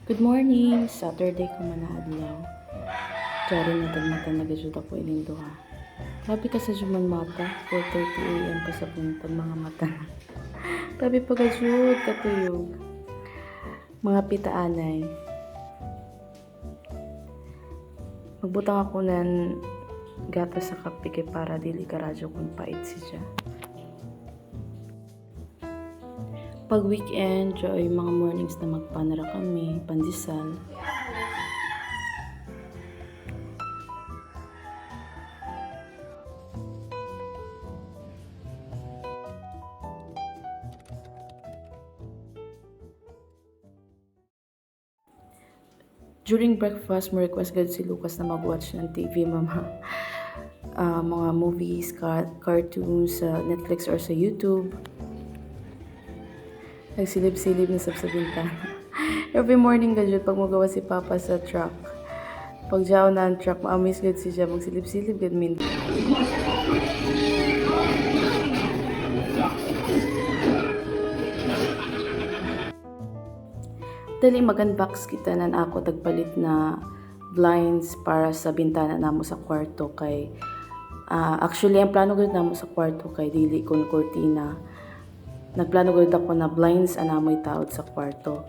Good morning! Saturday ko manadlaw. Diyan na tagmata nagasyod ako ining duha. Grabe ka sa juman mata. 4:30 AM pa sa puntag mga mata. Grabe pa gasyod katuyog. Mga pitaanay. Magbutang ako ng gatas sa kape kay para dili karadyo kung pait siya. Pag weekend, joy mga mornings na magpanara kami, pandesal. During breakfast, mo request agad si Lucas na mag-watch ng TV, mama. Mga movies, cartoons sa Netflix or sa YouTube. Nagsilip-silip na sa bintana. Every morning gadget pag magawa si Papa sa truck. Pag jaw na ang truck, maamis gad siya magsilip-silip gad min. Dali mag-unbox kita nan ako tagpalit na blinds para sa bintana namo sa kwarto kay actually ang plano gud namo sa kwarto kay dili kun kortina. Nagplano gud ako na blinds anamoy taod sa kwarto.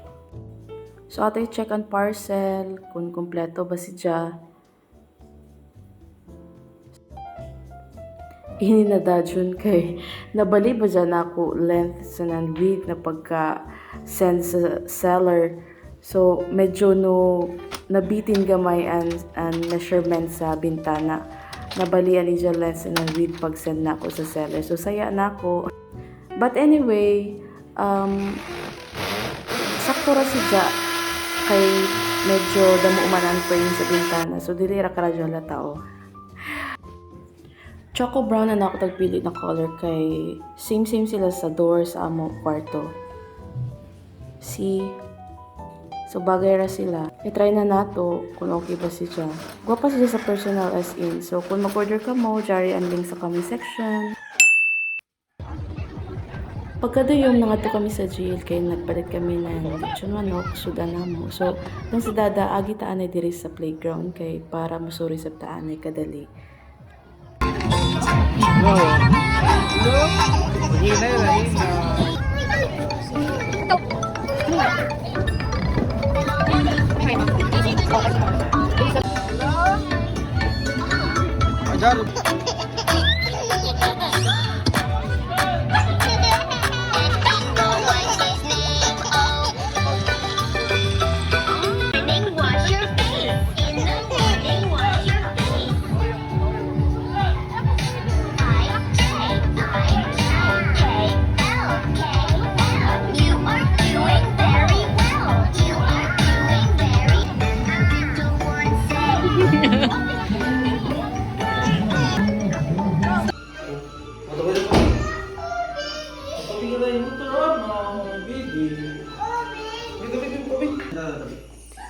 So atay check ang parcel kung kompleto ba siya. Ini na dadyon kay nabali ba dyan ako length sa width na pagka send sa seller. So medyo no nabitin gamay ang measurement sa bintana. Nabalian niya length sa width pag send na ako sa seller. So saya na ako. But anyway, sakto ra siya kay medyo damo umanan frame sa bintana. So dili ra karadyo tao. Choco brown na ako tagpili na color kay same sila sa door sa amo kwarto. See? So bagay ra sila. I-try na nato kung okay ba siya. Gwapa siya sa personal as in. So kung mag-order ka mo, jari ang link sa comment section. Pagkaduyom nangadto kami sa jail kay nagpalit kami ng lechon manok, sudan namo. So, nang si Dada agi taanay diri sa playground kay para musuri sa taanay kadali.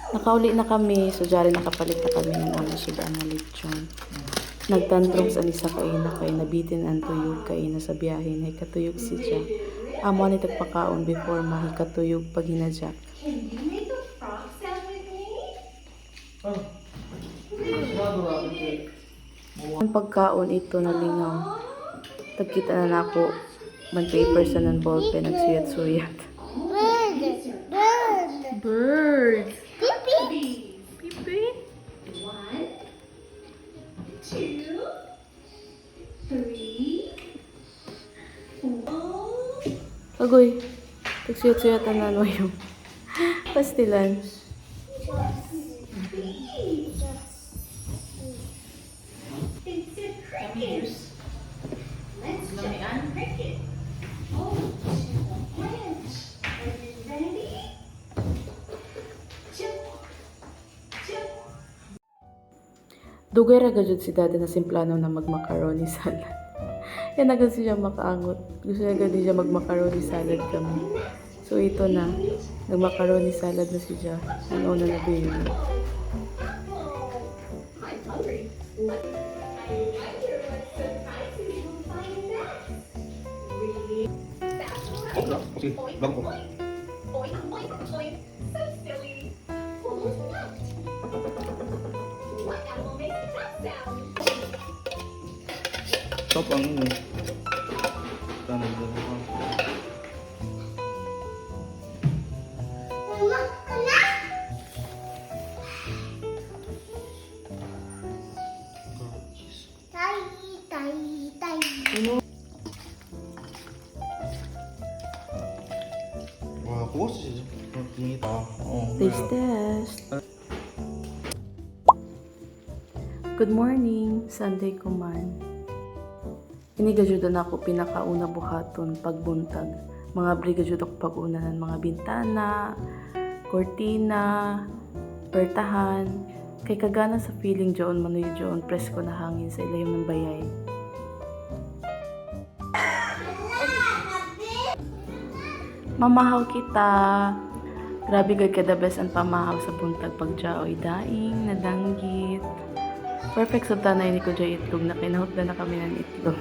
Nakauli na kami, so jari nakapalit na kami ng amo sudan na lechon. Nagtantrong sa nisa kaina kay nabitin ang tuyog kaina sa biyahe na ikatuyog siya. Amo ni tagpakaon before mahikatuyog pag hinadyak. Ang pagkaon ito na lingaw. Tagkita na nako man paper sa ng ballpen nagsuyat-suyat. Bird. Pipi. Pipi. 1, 2, 3, 4. Agoy. Tagsuyat-suyatan na ano yung pastilan. It's a cricket. Let's check on cricket. Oh, branch. Are you ready? Jump. Jump. Dugay ra gajud si Dada na simplano na mag-macaroni salad. Yan agad siya makaangot. Gusto niya agad siya mag-macaroni salad kami. So ito na. Nag-macaroni salad na siya. Ano na na yun. I'm hungry. I wonder what surprises we'll find next. Really? That's right. Sige, bangko. Oink, oink, oink. So silly. Top ang ini. Tanong ko. Wah, puas sih. Kita. Oh. Taste test. Good morning, Sunday kuman. Inigadyudan ako pinakauna buhaton pagbuntag. Mga brigadyud ako pag-una ng mga bintana, kortina, pertahan. Kay kagana sa feeling Joon Manoy Joon, presko na hangin sa ilayong ng bayay. Mamahaw kita. Grabe gad ka the best ang pamahaw sa buntag pagjaoy daing, nadanggit. Perfect sa tanay ni ko dyan itlog na kinahutla na kami ng itlog.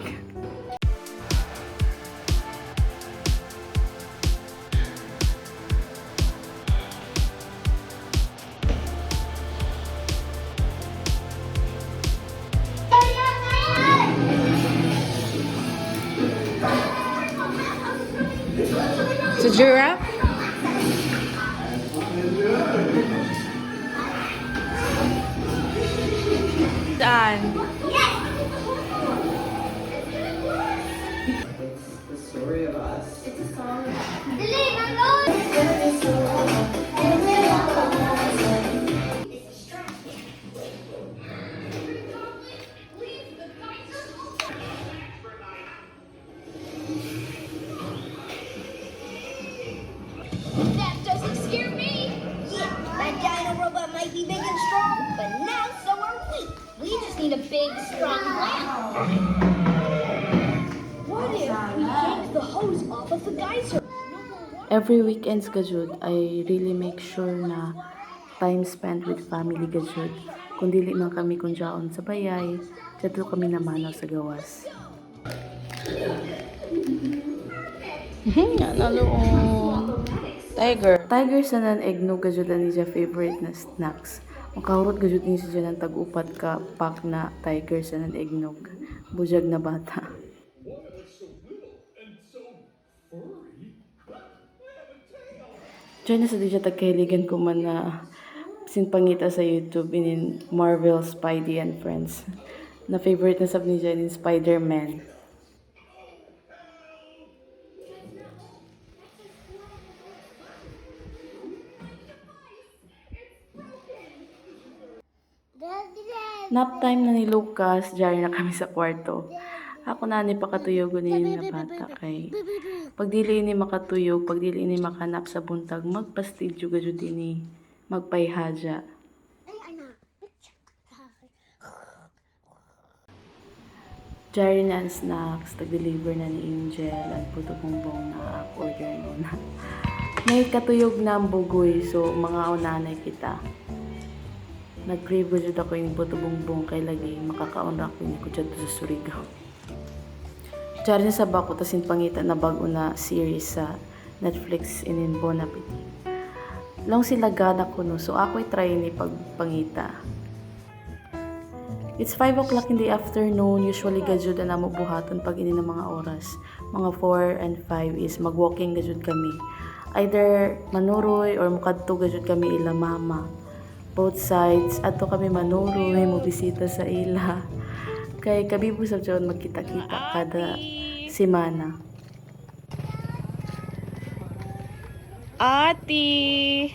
Sa giraffe? Saan? The story of us. That doesn't scare me. Yeah, that dino robot might be big and strong, but now so are we. We just need a big, strong lamp. What if we yank the hose off of the geyser? Every weekends gajud, I really make sure na time spent with family gajud. Kung dili man kami kung jaon sa bayay, dito kami namanaw sa gawas. Naloong. Tiger sa nan eggnog gajud ani siya favorite na snacks. Makahurot gajud ni siya ng tag-upat ka pack na tiger sa nan eggnog. Bujag na bata. Diyan na sa di siya tagkahiligan ko man na sinpangita sa YouTube in Marvel, Spidey, and Friends. Na favorite na sab ni dyan in Spider-Man. Nap time na ni Lucas, diyan na kami sa kwarto. Ako na ni pakatuyog ni na bata kay pag dili ni makatuyog, pag dili ni makanap sa buntag, magpastidyo gajud ni magpayhaja. Diyan na ang snacks, tag-deliver na ni Angel at puto bongbong na order na. May katuyog na ang bugoy, so mga unanay kita. Nag-crave jud ako yung puto bongbong kay lagi makakaon ko ni ko dyan sa Surigao. Diyan sa bako tasin pangita na bago na series sa Netflix in Bon Appetit. Long sila gana ko no, so ako try ni pagpangita. It's 5 o'clock in the afternoon, usually gajud na mo buhaton pag ini ng mga oras. Mga 4 and 5 is mag-walking gajud kami. Either manuroy or mukadto gajud kami ila mama. Both sides, ato kami manuroy, mo bisita sa ila. Kay kabibo sa dyan magkita-kita kada semana. Ati!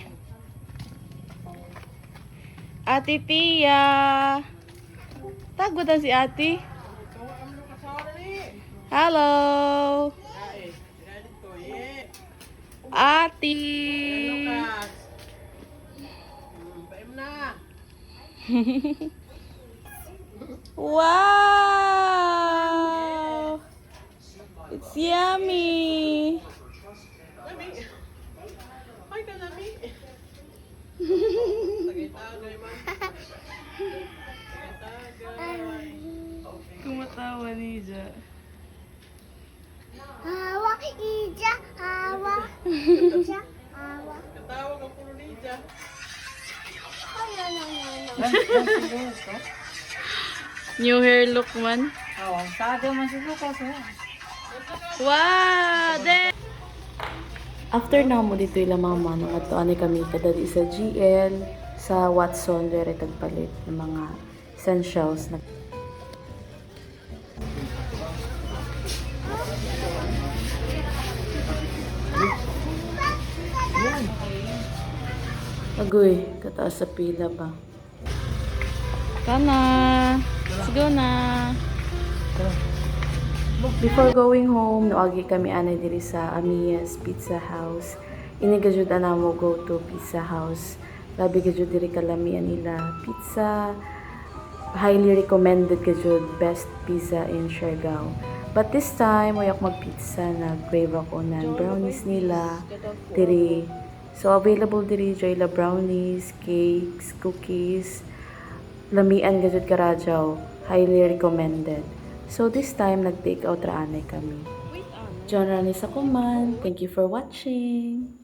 Ati Tia! Tagutan si Ati. Hello! Ati! Wow! It's yummy! Kumatawa ni Ja. Hawa, ija, hawa, ija, hawa. Katawa ka puro ni Ja. Ay, no. New hair look man. Oh, sada man sila ko so. After na mo dito ila mama, nang atuan kami kadali sa GL, sa Watson, dere tagpalit ng mga essentials na Agoy, kataas sa pila ba? Kana! Let's go na! Before going home, noagi kami anay diri sa Amiya's Pizza House. Ini gajud ana mo go to Pizza House. Labi gajud diri kalamian nila pizza. Highly recommended gajud, best pizza in Siargao. But this time, wayak mag-pizza, nag-crave ako ng brownies nila diri. So available diri joy la brownies, cakes, cookies. Lamian gajud karajaw, highly recommended. So this time nag-take out raanay kami. John Rani sa Kuman. Thank you for watching.